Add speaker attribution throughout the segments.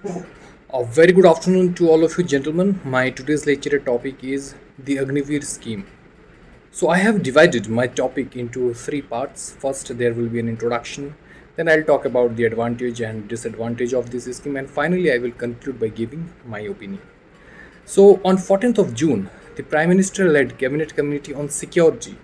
Speaker 1: A very good afternoon to all of you, gentlemen. My today's lecture topic is the Agniveer scheme. So, I have divided my topic into three parts. First, there will be an introduction, then, I'll talk about the advantage and disadvantage of this scheme, and finally, I will conclude by giving my opinion. So, on 14th of June, the Prime Minister led Cabinet Committee on Security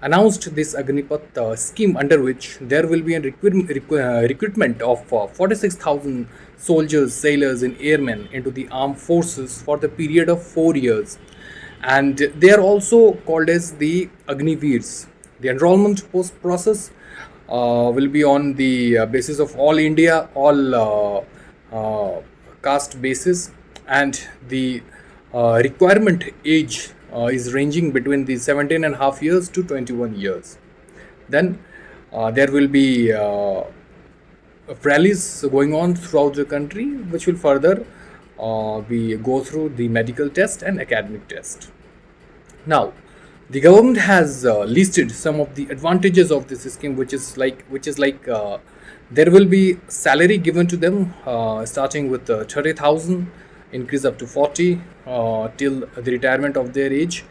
Speaker 1: announced this Agnipath scheme under which there will be a recruitment of 46,000 soldiers, sailors, and airmen into the armed forces for the period of 4 years. And they are also called as the Agniveers. The enrollment post process will be on the basis of all India, all caste basis, and the requirement age is ranging between the 17 and a half years to 21 years. Then there will be rallies going on throughout the country, which will further be go through the medical test and academic test. Now, the government has listed some of the advantages of this scheme, which is like there will be salary given to them starting with 30,000, increase up to 40 till the retirement of their age.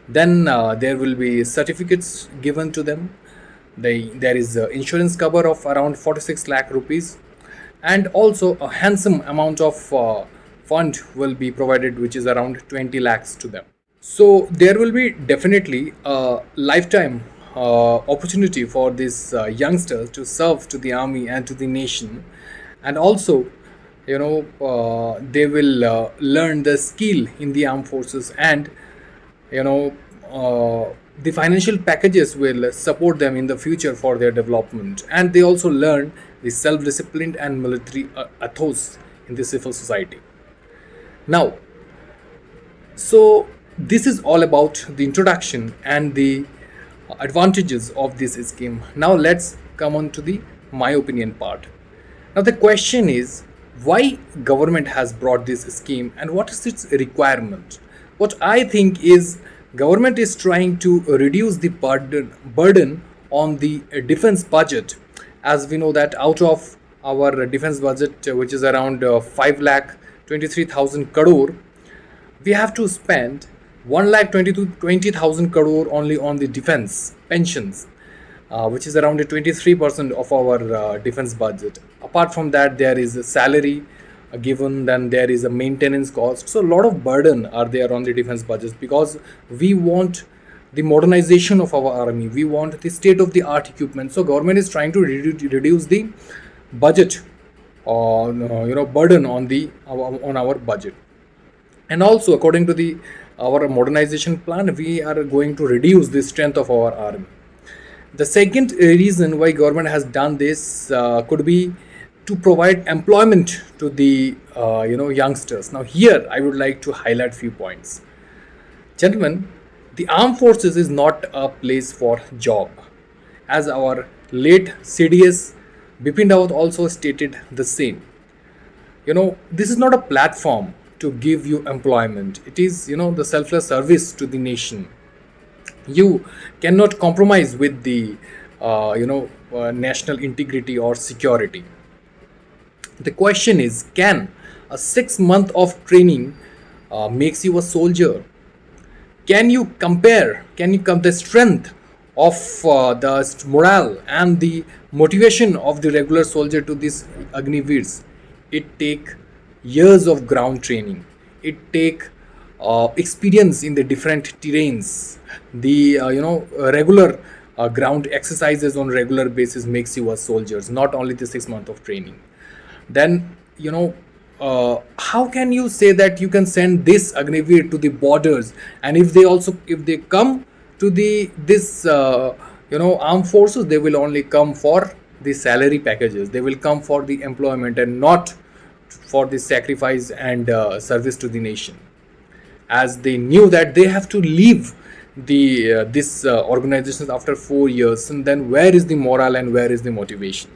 Speaker 1: Then there will be certificates given to them. There is insurance cover of around 46 lakh rupees, and also a handsome amount of fund will be provided, which is around 20 lakhs to them. So there will be definitely a lifetime opportunity for these youngsters to serve to the army and to the nation, and also, they will learn the skill in the armed forces, and you know the financial packages will support them in the future for their development, and they also learn the self-discipline and military ethos in the civil society. Now, so this is all about the introduction and the advantages of this scheme. Now let's come on to the my opinion part. Now the question is, why government has brought this scheme and what is its requirement? What I think is, government is trying to reduce the burden on the defense budget. As we know that out of our defense budget, which is around 5 lakh 23,000 crore, we have to spend 1 lakh 20,000 crore only on the defense pensions, which is around 23% of our defense budget. Apart from that, there is a salary given, then there is a maintenance cost. So a lot of burden are there on the defense budgets, because we want the modernization of our army, we want the state of the art equipment. So government is trying to reduce the budget on burden on the on our budget. And also, according to the our modernization plan, we are going to reduce the strength of our army. The second reason why government has done this could be to provide employment to the youngsters. Now here I would like to highlight few points. Gentlemen, the armed forces is not a place for job. As our late CDS Bipin Rawat also stated the same. This is not a platform to give you employment. It is, the selfless service to the nation. You cannot compromise with the national integrity or security. The question is, can a 6 month of training makes you a soldier? Can you come the strength of the morale and the motivation of the regular soldier to these Agniveers? It take years of ground training. It take experience in the different terrains. The regular ground exercises on regular basis makes you a soldiers, not only the 6 month of training. Then, how can you say that you can send this Agniveer to the borders, and if they come to the this armed forces, they will only come for the salary packages, they will come for the employment and not for the sacrifice and service to the nation, as they knew that they have to leave the this organizations after 4 years. And then where is the morale and where is the motivation?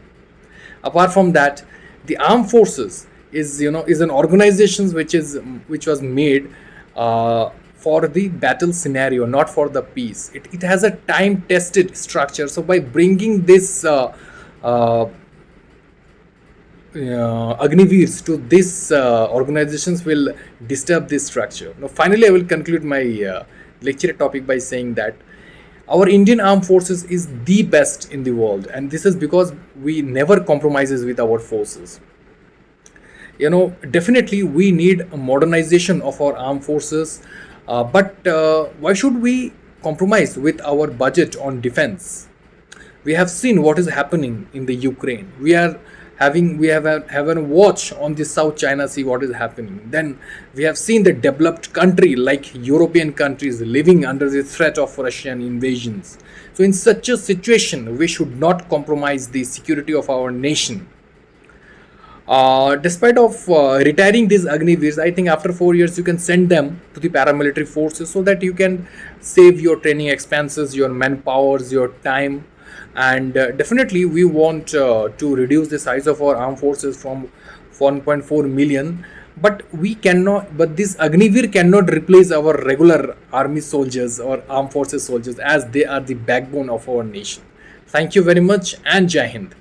Speaker 1: Apart from that, the armed forces is an organization which was made for the battle scenario, not for the peace. It has a time tested structure. So by bringing this Agniveers to these organizations will disturb this structure. Now, finally, I will conclude my lecture topic by saying that our Indian armed forces is the best in the world, and this is because we never compromises with our forces. Definitely we need a modernization of our armed forces, but why should we compromise with our budget on defense? We have seen what is happening in the Ukraine. We have a watch on the South China Sea what is happening. Then we have seen the developed country like European countries living under the threat of Russian invasions. So in such a situation, we should not compromise the security of our nation. Despite of retiring these Agniveers, I think after 4 years you can send them to the paramilitary forces so that you can save your training expenses, your manpowers, your time, and definitely we want to reduce the size of our armed forces from 1.4 million. But we cannot. But this Agniveer cannot replace our regular army soldiers or armed forces soldiers, as they are the backbone of our nation. Thank you very much, and Jai Hind.